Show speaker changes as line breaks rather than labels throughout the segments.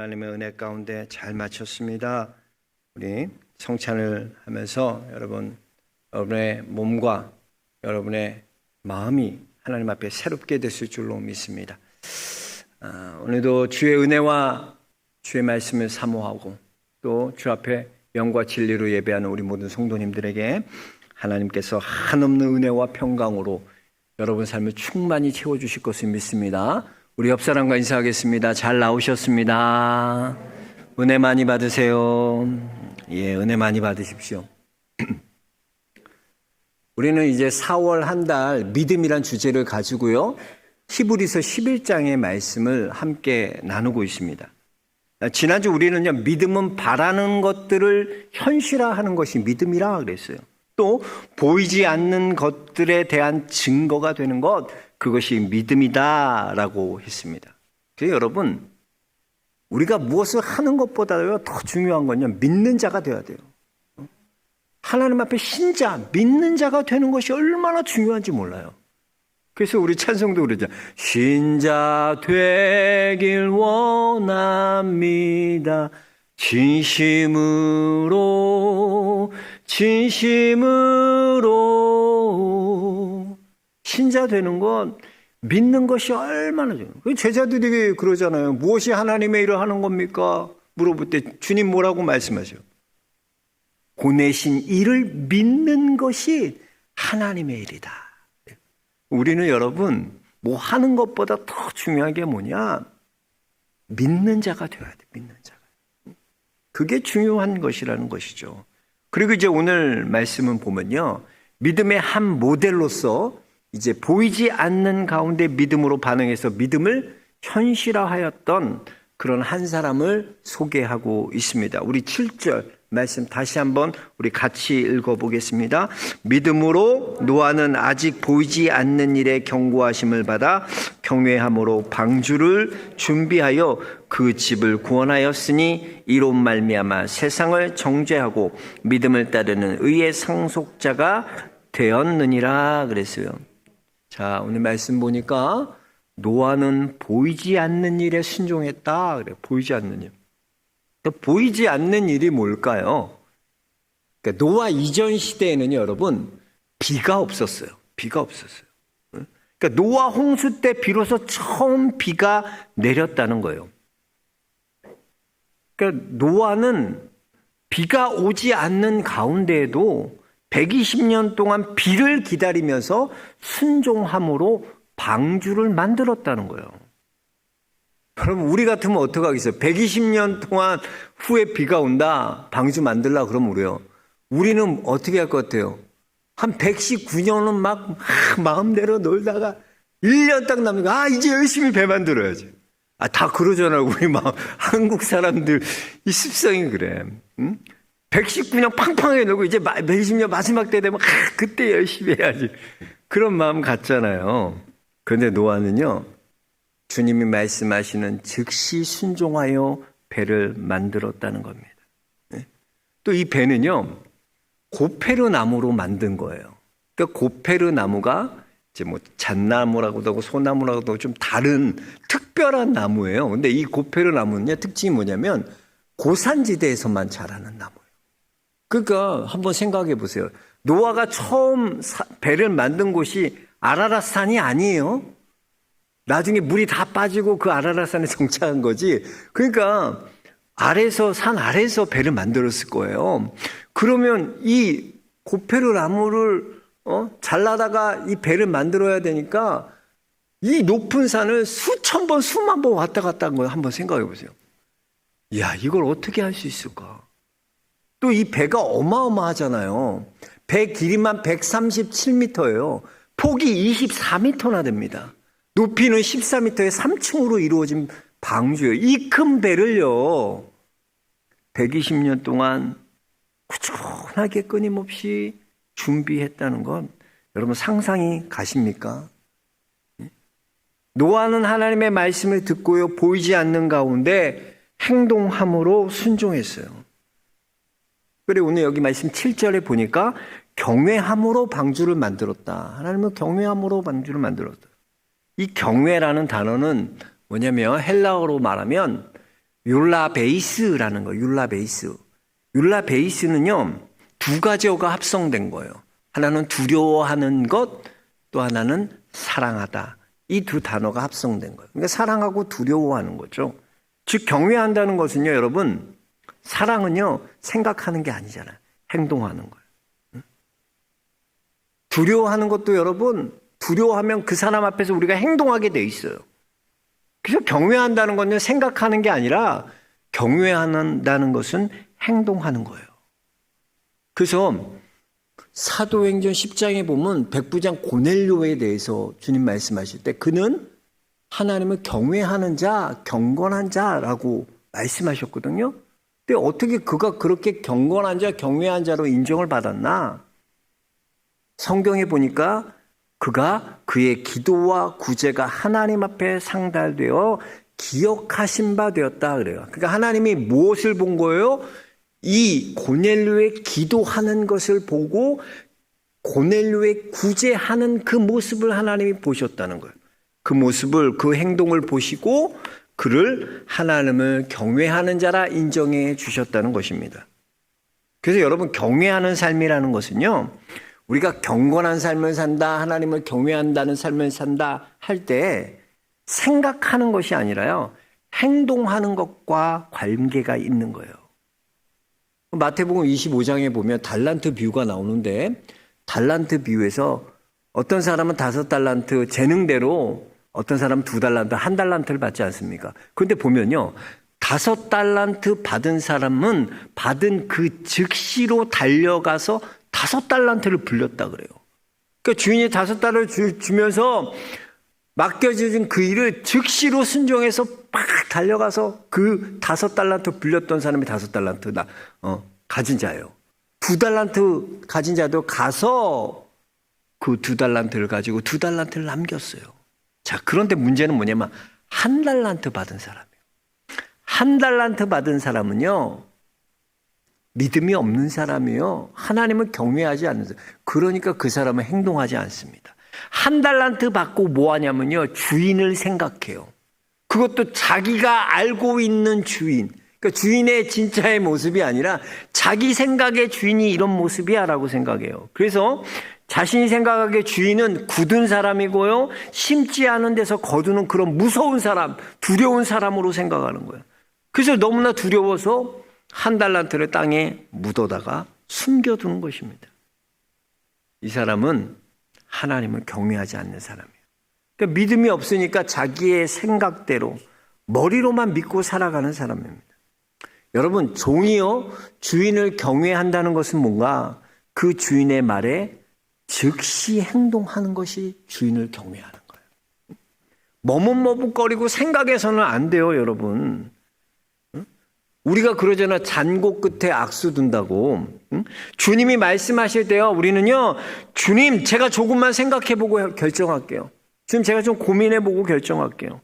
하나님의 은혜 가운데 잘 마쳤습니다. 우리 성찬을 하면서 여러분의 몸과 여러분의 마음이 하나님 앞에 새롭게 됐을 줄로 믿습니다. 오늘도 주의 은혜와 주의 말씀을 사모하고 또 주 앞에 영과 진리로 예배하는 우리 모든 성도님들에게 하나님께서 한없는 은혜와 평강으로 여러분 삶을 충만히 채워주실 것을 믿습니다. 우리 옆 사람과 인사하겠습니다. 잘 나오셨습니다. 은혜 많이 받으세요. 예, 은혜 많이 받으십시오. 우리는 이제 4월 한 달 믿음이란 주제를 가지고요, 히브리서 11장의 말씀을 함께 나누고 있습니다. 지난주 우리는요, 믿음은 바라는 것들을 현실화하는 것이 믿음이라 그랬어요. 또 보이지 않는 것들에 대한 증거가 되는 것, 그것이 믿음이다라고 했습니다. 그래서 여러분, 우리가 무엇을 하는 것보다도 더 중요한 건요, 믿는 자가 되어야 돼요. 하나님 앞에 신자, 믿는 자가 되는 것이 얼마나 중요한지 몰라요. 그래서 우리 찬송도 그러죠. 신자 되길 원합니다. 진심으로 신자 되는 건 믿는 것이 얼마나 중요해요. 제자들이 그러잖아요. 무엇이 하나님의 일을 하는 겁니까? 물어볼 때 주님 뭐라고 말씀하세요? 보내신 일을 믿는 것이 하나님의 일이다. 우리는 여러분, 뭐 하는 것보다 더 중요한 게 뭐냐? 믿는 자가 되어야 돼, 믿는 자가. 그게 중요한 것이라는 것이죠. 그리고 이제 오늘 말씀은 보면요, 믿음의 한 모델로서 이제 보이지 않는 가운데 믿음으로 반응해서 믿음을 현실화하였던 그런 한 사람을 소개하고 있습니다. 우리 7절 말씀 다시 한번 우리 같이 읽어보겠습니다. 믿음으로 노아는 아직 보이지 않는 일에 경고하심을 받아 경외함으로 방주를 준비하여 그 집을 구원하였으니 이로 말미암아 세상을 정죄하고 믿음을 따르는 의의 상속자가 되었느니라 그랬어요. 자, 오늘 말씀 보니까 노아는 보이지 않는 일에 순종했다 그래요. 보이지 않는 일. 보이지 않는 일이 뭘까요? 그러니까 노아 이전 시대에는 여러분, 비가 없었어요. 비가 없었어요. 그러니까 노아 홍수 때 비로소 처음 비가 내렸다는 거예요. 그러니까 노아는 비가 오지 않는 가운데에도 120년 동안 비를 기다리면서 순종함으로 방주를 만들었다는 거예요. 그럼 우리 같으면 어떡하겠어요? 120년 동안 후에 비가 온다, 방주 만들라 그러면 우리는 어떻게 할 것 같아요? 한 119년은 막 마음대로 놀다가 1년 딱 남는 거, 이제 열심히 배 만들어야지. 다 그러잖아요. 우리 한국 사람들 이 습성이 그래. 119년 팡팡하게 놀고 이제 120년 마지막 때 되면 그때 열심히 해야지. 그런 마음 같잖아요. 그런데 노아는요, 주님이 말씀하시는 즉시 순종하여 배를 만들었다는 겁니다. 또 이 배는요, 고페르 나무로 만든 거예요. 그러니까 고페르 나무가 이제 뭐 잣나무라고도 하고 소나무라고도 하고 좀 다른 특별한 나무예요. 근데 이 고페르 나무는요, 특징이 뭐냐면 고산지대에서만 자라는 나무예요. 그러니까 한번 생각해 보세요. 노아가 처음 배를 만든 곳이 아라랏산이 아니에요. 나중에 물이 다 빠지고 그 아라랏산에 정착한 거지. 그러니까 산 아래에서 배를 만들었을 거예요. 그러면 이 고페르 나무를 잘라다가 이 배를 만들어야 되니까 이 높은 산을 수천 번, 수만 번 왔다 갔다 한 거예요. 한번 생각해 보세요. 이야, 이걸 어떻게 할 수 있을까? 또 이 배가 어마어마하잖아요. 배 길이만 137m예요. 폭이 24m나 됩니다. 높이는 14m의 3층으로 이루어진 방주예요. 이 큰 배를요, 120년 동안 꾸준하게 끊임없이 준비했다는 건 여러분 상상이 가십니까? 노아는 하나님의 말씀을 듣고요, 보이지 않는 가운데 행동함으로 순종했어요. 그리고 오늘 여기 말씀 7절에 보니까 경외함으로 방주를 만들었다. 하나님은 경외함으로 방주를 만들었다. 이 경외라는 단어는 뭐냐면 헬라어로 말하면 율라베이스라는 거예요. 율라베이스. 율라베이스는요, 두 가지어가 합성된 거예요. 하나는 두려워하는 것, 또 하나는 사랑하다. 이 두 단어가 합성된 거예요. 그러니까 사랑하고 두려워하는 거죠. 즉 경외한다는 것은요, 여러분, 사랑은요 생각하는 게 아니잖아요. 행동하는 거예요. 두려워하는 것도 여러분, 두려워하면 그 사람 앞에서 우리가 행동하게 돼 있어요. 그래서 경외한다는 건요 생각하는 게 아니라 경외한다는 것은 행동하는 거예요. 그래서 사도행전 10장에 보면 백부장 고넬료에 대해서 주님 말씀하실 때 그는 하나님을 경외하는 자, 경건한 자라고 말씀하셨거든요. 근데 어떻게 그가 그렇게 경건한 자, 경외한 자로 인정을 받았나? 성경에 보니까 그가 그의 기도와 구제가 하나님 앞에 상달되어 기억하신 바 되었다 그래요. 그러니까 하나님이 무엇을 본 거예요? 이 고넬료의 기도하는 것을 보고 고넬료의 구제하는 그 모습을 하나님이 보셨다는 거예요. 그 모습을, 그 행동을 보시고 그를 하나님을 경외하는 자라 인정해 주셨다는 것입니다. 그래서 여러분, 경외하는 삶이라는 것은요, 우리가 경건한 삶을 산다, 하나님을 경외한다는 삶을 산다 할 때 생각하는 것이 아니라요, 행동하는 것과 관계가 있는 거예요. 마태복음 25장에 보면 달란트 비유가 나오는데, 달란트 비유에서 어떤 사람은 5달란트 재능대로, 어떤 사람은 2달란트, 1달란트를 받지 않습니까? 그런데 보면요, 5달란트 받은 사람은 받은 그 즉시로 달려가서 5달란트를 불렸다 그래요. 그러니까 주인이 5달러를 주면서 맡겨진 그 일을 즉시로 순종해서 막 달려가서 그 5달란트 불렸던 사람이 5달란트 가진 자예요. 2달란트 가진 자도 가서 그 2달란트를 가지고 2달란트를 남겼어요. 자, 그런데 문제는 뭐냐면 1달란트 받은 사람이에요. 1달란트 받은 사람은요, 믿음이 없는 사람이요, 하나님을 경외하지 않는 사람. 그러니까 그 사람은 행동하지 않습니다. 1달란트 받고 뭐 하냐면요, 주인을 생각해요. 그것도 자기가 알고 있는 주인. 그러니까 주인의 진짜의 모습이 아니라 자기 생각의 주인이 이런 모습이야 라고 생각해요. 그래서 자신이 생각하기에 주인은 굳은 사람이고요, 심지 않은 데서 거두는 그런 무서운 사람, 두려운 사람으로 생각하는 거예요. 그래서 너무나 두려워서 1달란트를 땅에 묻어다가 숨겨두는 것입니다. 이 사람은 하나님을 경외하지 않는 사람이에요. 그러니까 믿음이 없으니까 자기의 생각대로 머리로만 믿고 살아가는 사람입니다. 여러분, 종이요, 주인을 경외한다는 것은 뭔가 그 주인의 말에 즉시 행동하는 것이 주인을 경외하는 거예요. 머뭇머뭇거리고 생각해서는 안 돼요, 여러분. 우리가 그러잖아, 잔고 끝에 악수 둔다고. 주님이 말씀하실 때요, 우리는요, 주님, 제가 조금만 생각해보고 결정할게요. 주님, 제가 좀 고민해보고 결정할게요.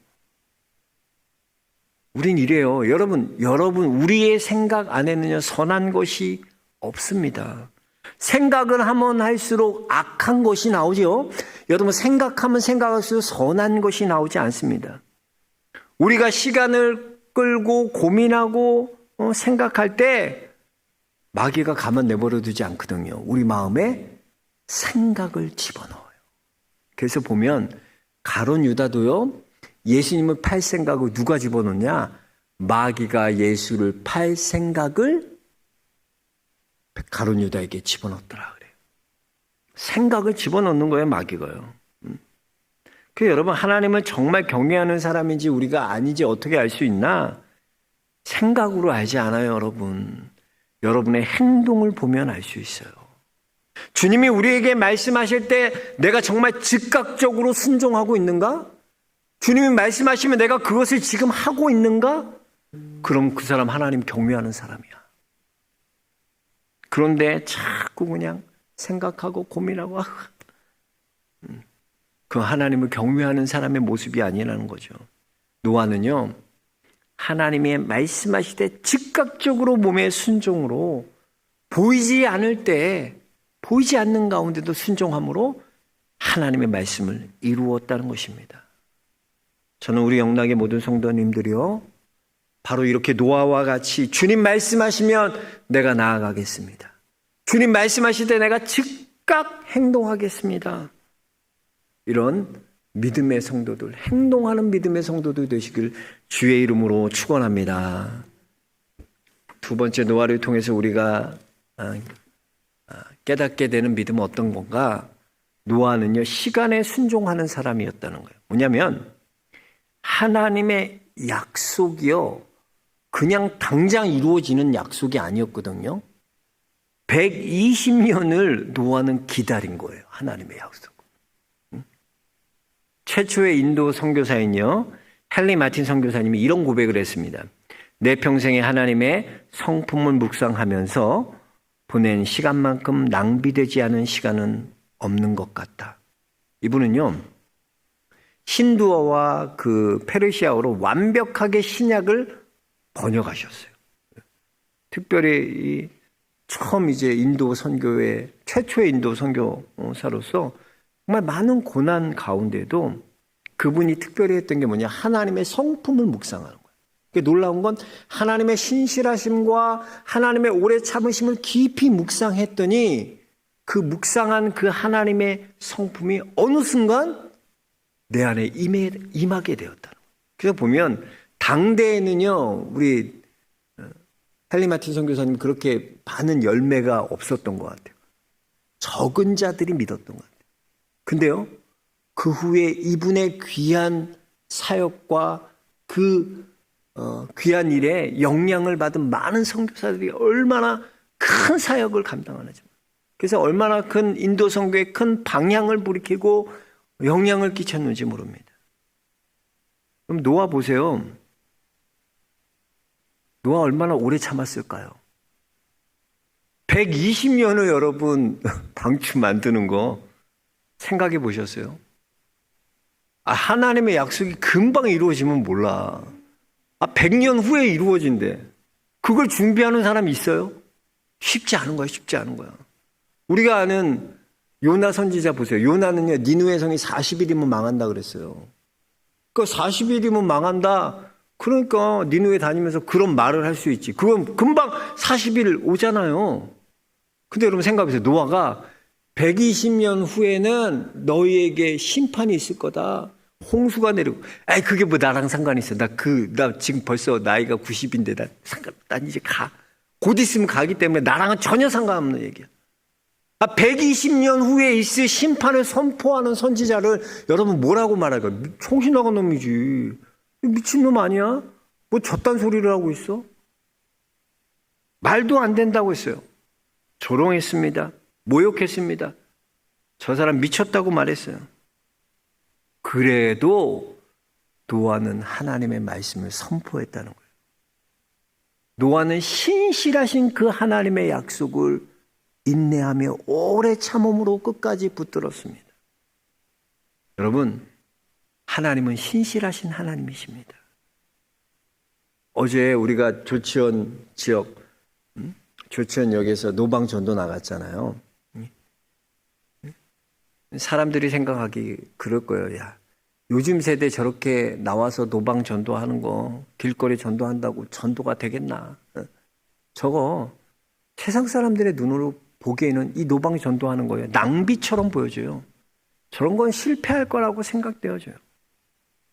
우린 이래요. 여러분, 우리의 생각 안에는요, 선한 것이 없습니다. 생각을 하면 할수록 악한 것이 나오죠. 여러분, 생각하면 생각할수록 선한 것이 나오지 않습니다. 우리가 시간을 끌고 고민하고 생각할 때 마귀가 가만 내버려 두지 않거든요. 우리 마음에 생각을 집어넣어요. 그래서 보면 가룟 유다도요, 예수님을 팔 생각을 누가 집어넣냐? 마귀가 예수를 팔 생각을 가룟 유다에게 집어넣더라 그래요. 생각을 집어넣는 거예요, 마귀가요. 그래서 여러분, 하나님을 정말 경외하는 사람인지 우리가 아닌지 어떻게 알 수 있나? 생각으로 알지 않아요, 여러분. 여러분의 행동을 보면 알 수 있어요. 주님이 우리에게 말씀하실 때 내가 정말 즉각적으로 순종하고 있는가? 주님이 말씀하시면 내가 그것을 지금 하고 있는가? 그럼 그 사람 하나님 경외하는 사람이야. 그런데 자꾸 그냥 생각하고 고민하고 그 하나님을 경외하는 사람의 모습이 아니라는 거죠. 노아는요, 하나님의 말씀하실 때 즉각적으로 몸의 순종으로 보이지 않을 때, 보이지 않는 가운데도 순종함으로 하나님의 말씀을 이루었다는 것입니다. 저는 우리 영락의 모든 성도님들이요, 바로 이렇게 노아와 같이 주님 말씀하시면 내가 나아가겠습니다. 주님 말씀하실 때 내가 즉각 행동하겠습니다. 이런 믿음의 성도들, 행동하는 믿음의 성도들 되시길 주의 이름으로 축원합니다. 두 번째 노아를 통해서 우리가 깨닫게 되는 믿음은 어떤 건가? 노아는요, 시간에 순종하는 사람이었다는 거예요. 뭐냐면 하나님의 약속이요, 그냥 당장 이루어지는 약속이 아니었거든요. 120년을 노아는 기다린 거예요. 하나님의 약속. 최초의 인도 선교사인요, 헨리 마틴 선교사님이 이런 고백을 했습니다. 내 평생에 하나님의 성품을 묵상하면서 보낸 시간만큼 낭비되지 않은 시간은 없는 것 같다. 이분은요, 힌두어와 그 페르시아어로 완벽하게 신약을 번역하셨어요. 특별히 처음 이제 인도 선교의 최초의 인도 선교사로서 정말 많은 고난 가운데도 그분이 특별히 했던 게 뭐냐, 하나님의 성품을 묵상하는 거예요. 놀라운 건 하나님의 신실하심과 하나님의 오래 참으심을 깊이 묵상했더니 그 묵상한 그 하나님의 성품이 어느 순간 내 안에 임하게 되었다는 거예요. 그래서 보면 당대에는요, 우리 헨리 마틴 선교사님 그렇게 많은 열매가 없었던 것 같아요. 적은 자들이 믿었던 것 같아요. 근데요, 그 후에 이분의 귀한 사역과 그 귀한 일에 영향을 받은 많은 선교사들이 얼마나 큰 사역을 감당하는지, 그래서 얼마나 큰 인도 선교에 큰 방향을 불이키고 영향을 끼쳤는지 모릅니다. 그럼 노아 보세요. 노아 얼마나 오래 참았을까요? 120년을 여러분 방주 만드는 거 생각해 보셨어요? 하나님의 약속이 금방 이루어지면 몰라. 100년 후에 이루어진대. 그걸 준비하는 사람이 있어요? 쉽지 않은 거야, 쉽지 않은 거야. 우리가 아는 요나 선지자 보세요. 요나는요, 니느웨 성이 40일이면 망한다 그랬어요. 그 40일이면 망한다. 그러니까 니느웨 다니면서 그런 말을 할 수 있지. 그건 금방 40일 오잖아요. 근데 여러분 생각해보세요. 노아가 120년 후에는 너희에게 심판이 있을 거다. 홍수가 내리고. 그게 뭐 나랑 상관이 있어. 나 지금 벌써 나이가 90인데 난 이제 가. 곧 있으면 가기 때문에 나랑은 전혀 상관없는 얘기야. 120년 후에 있을 심판을 선포하는 선지자를 여러분 뭐라고 말할까? 정신 나간 놈이지. 미친놈 아니야? 뭐 저딴 소리를 하고 있어? 말도 안 된다고 했어요. 조롱했습니다. 모욕했습니다. 저 사람 미쳤다고 말했어요. 그래도 노아는 하나님의 말씀을 선포했다는 거예요. 노아는 신실하신 그 하나님의 약속을 인내하며 오래 참음으로 끝까지 붙들었습니다. 여러분, 하나님은 신실하신 하나님이십니다. 어제 우리가 조치원 지역, 조치원역에서 노방전도 나갔잖아요. 사람들이 생각하기 그럴 거예요. 야, 요즘 세대 저렇게 나와서 노방 전도하는 거, 길거리 전도한다고 전도가 되겠나? 저거 세상 사람들의 눈으로 보기에는 이 노방 전도하는 거예요. 낭비처럼 보여져요. 저런 건 실패할 거라고 생각되어져요.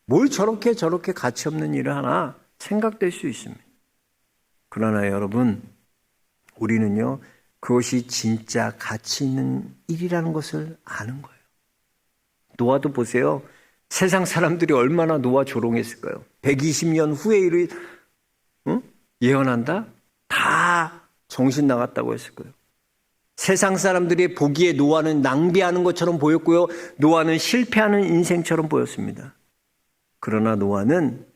뭘 저렇게 가치 없는 일을 하나 생각될 수 있습니다. 그러나 여러분, 우리는요, 그것이 진짜 가치 있는 일이라는 것을 아는 거예요. 노아도 보세요. 세상 사람들이 얼마나 노아 조롱했을까요? 120년 후의 일을 예언한다? 다 정신 나갔다고 했을 거예요. 세상 사람들이 보기에 노아는 낭비하는 것처럼 보였고요. 노아는 실패하는 인생처럼 보였습니다. 그러나 노아는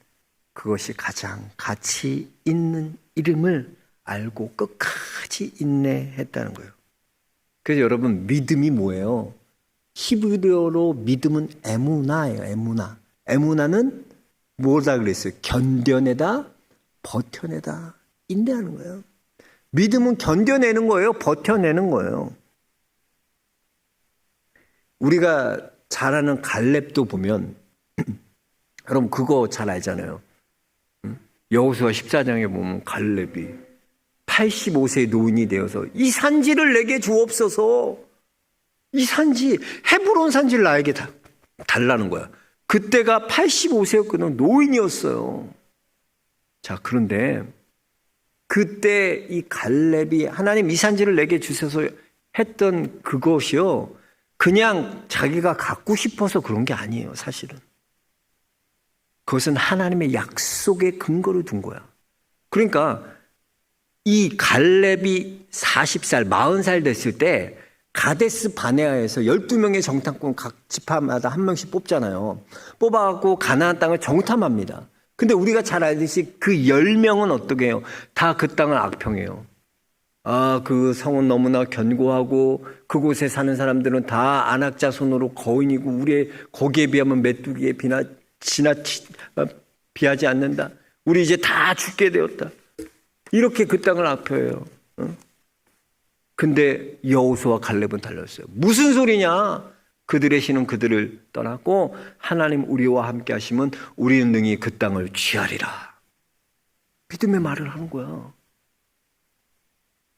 그것이 가장 가치 있는 일임을 알고 끝까지 인내했다는 거예요. 그래서 여러분, 믿음이 뭐예요? 히브리어로 믿음은 에무나예요. 에무나. 에무나는 뭐다 그랬어요? 견뎌내다, 버텨내다, 인내하는 거예요. 믿음은 견뎌내는 거예요. 버텨내는 거예요. 우리가 잘 아는 갈렙도 보면 여러분 그거 잘 알잖아요. 여호수아 14장에 보면 갈렙이 85세의 노인이 되어서 이 산지를 내게 주옵소서. 이 산지, 헤브론 산지를 나에게 달라는 거야. 그때가 85세였거든. 노인이었어요. 자, 그런데 그때 이 갈렙이 하나님 이 산지를 내게 주셔서 했던 그것이요, 그냥 자기가 갖고 싶어서 그런 게 아니에요. 사실은 그것은 하나님의 약속의 근거를 둔 거야. 그러니까 이 갈렙이 40살, 40살 됐을 때 가데스 바네아에서 12명의 정탐꾼 각 지파마다 한 명씩 뽑잖아요. 뽑아갖고 가나안 땅을 정탐합니다. 근데 우리가 잘 알듯이 그 10명은 어떻게 해요? 다 그 땅을 악평해요. 아, 그 성은 너무나 견고하고 그곳에 사는 사람들은 다 안악자손으로 거인이고 우리의 거기에 비하면 메뚜기에 비하지 않는다. 우리 이제 다 죽게 되었다. 이렇게 그 땅을 악평해요. 근데 여호수아 갈렙은 달랐어요. 무슨 소리냐? 그들의 신은 그들을 떠났고 하나님 우리와 함께 하시면 우리는 능히 그 땅을 취하리라. 믿음의 말을 하는 거야.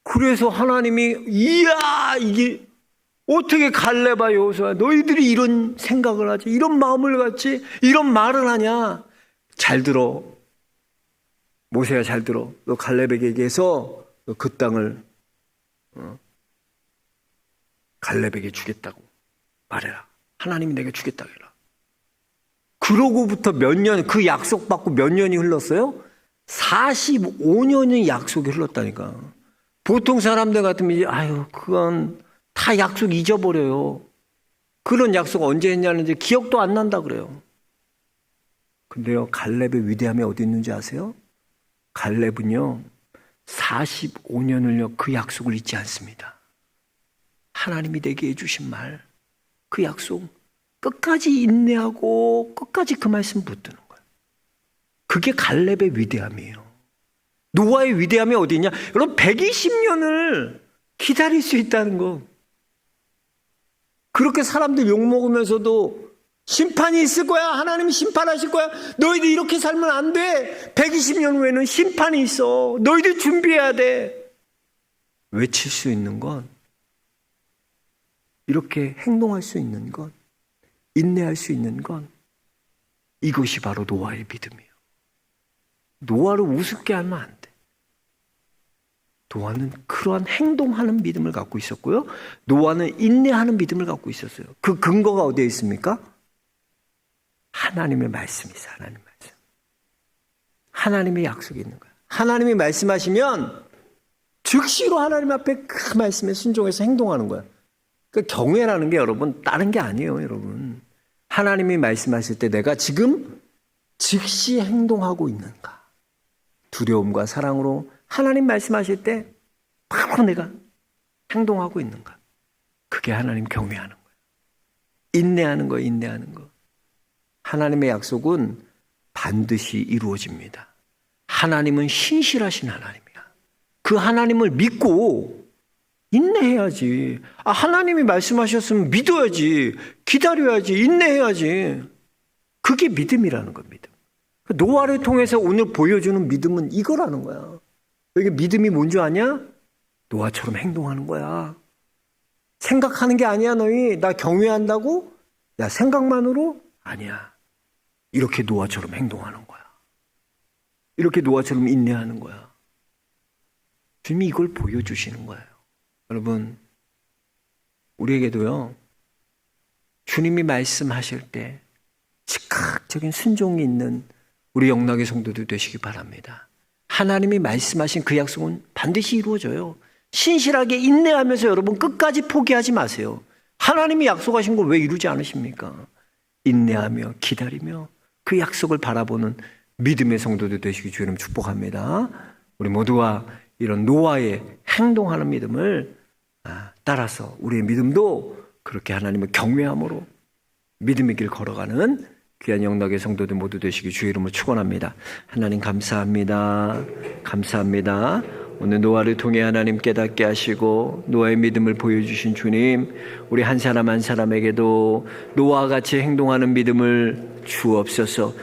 그래서 하나님이 이야, 이게 어떻게 갈렙아 여호수아 너희들이 이런 생각을 하지, 이런 마음을 갖지, 이런 말을 하냐. 잘 들어, 모세야 잘 들어. 너 갈렙에게 얘기해서 너 그 땅을 갈렙에게 주겠다고 말해라. 하나님이 내게 주겠다고 해라. 그러고부터 몇 년, 그 약속 받고 몇 년이 흘렀어요? 45년의 약속이 흘렀다니까. 보통 사람들 같으면 아유, 그건 다 약속 잊어버려요. 그런 약속 언제 했냐는지 기억도 안 난다 그래요. 근데요, 갈렙의 위대함이 어디 있는지 아세요? 갈렙은요 45년을요 그 약속을 잊지 않습니다. 하나님이 내게 해주신 말, 그 약속 끝까지 인내하고 끝까지 그 말씀 붙드는 거예요. 그게 갈렙의 위대함이에요. 노아의 위대함이 어디 있냐? 여러분 120년을 기다릴 수 있다는 거. 그렇게 사람들 욕먹으면서도 심판이 있을 거야. 하나님이 심판하실 거야. 너희들 이렇게 살면 안 돼. 120년 후에는 심판이 있어. 너희들 준비해야 돼. 외칠 수 있는 건, 이렇게 행동할 수 있는 건, 인내할 수 있는 건 이것이 바로 노아의 믿음이에요. 노아를 우습게 하면 안 돼. 노아는 그러한 행동하는 믿음을 갖고 있었고요. 노아는 인내하는 믿음을 갖고 있었어요. 그 근거가 어디에 있습니까? 하나님의 말씀이 있어요. 하나님의 말씀. 하나님의 약속이 있는 거예요. 하나님이 말씀하시면 즉시로 하나님 앞에 그 말씀에 순종해서 행동하는 거예요. 그 경외라는 게 여러분 다른 게 아니에요. 여러분, 하나님이 말씀하실 때 내가 지금 즉시 행동하고 있는가? 두려움과 사랑으로 하나님 말씀하실 때 바로 내가 행동하고 있는가? 그게 하나님 경외하는 거예요. 인내하는 거예요. 인내하는 거. 하나님의 약속은 반드시 이루어집니다. 하나님은 신실하신 하나님이야. 그 하나님을 믿고 인내해야지. 하나님이 말씀하셨으면 믿어야지. 기다려야지. 인내해야지. 그게 믿음이라는 겁니다. 노아를 통해서 오늘 보여주는 믿음은 이거라는 거야. 이게 믿음이 뭔지 아냐? 노아처럼 행동하는 거야. 생각하는 게 아니야. 너희 나 경외한다고? 야, 생각만으로? 아니야. 이렇게 노아처럼 행동하는 거야. 이렇게 노아처럼 인내하는 거야. 주님이 이걸 보여주시는 거예요. 여러분, 우리에게도요, 주님이 말씀하실 때 즉각적인 순종이 있는 우리 영락의 성도들 되시기 바랍니다. 하나님이 말씀하신 그 약속은 반드시 이루어져요. 신실하게 인내하면서 여러분 끝까지 포기하지 마세요. 하나님이 약속하신 걸 왜 이루지 않으십니까? 인내하며 기다리며 그 약속을 바라보는 믿음의 성도들 되시기 주님 축복합니다. 우리 모두가 이런 노아의 행동하는 믿음을 따라서 우리의 믿음도 그렇게 하나님을 경외함으로 믿음의 길 걸어가는 귀한 영락의 성도들 모두 되시기 주의 이름으로 축원합니다. 하나님 감사합니다. 감사합니다. 오늘 노아를 통해 하나님 깨닫게 하시고 노아의 믿음을 보여주신 주님, 우리 한 사람 한 사람에게도 노아와 같이 행동하는 믿음을 주옵소서.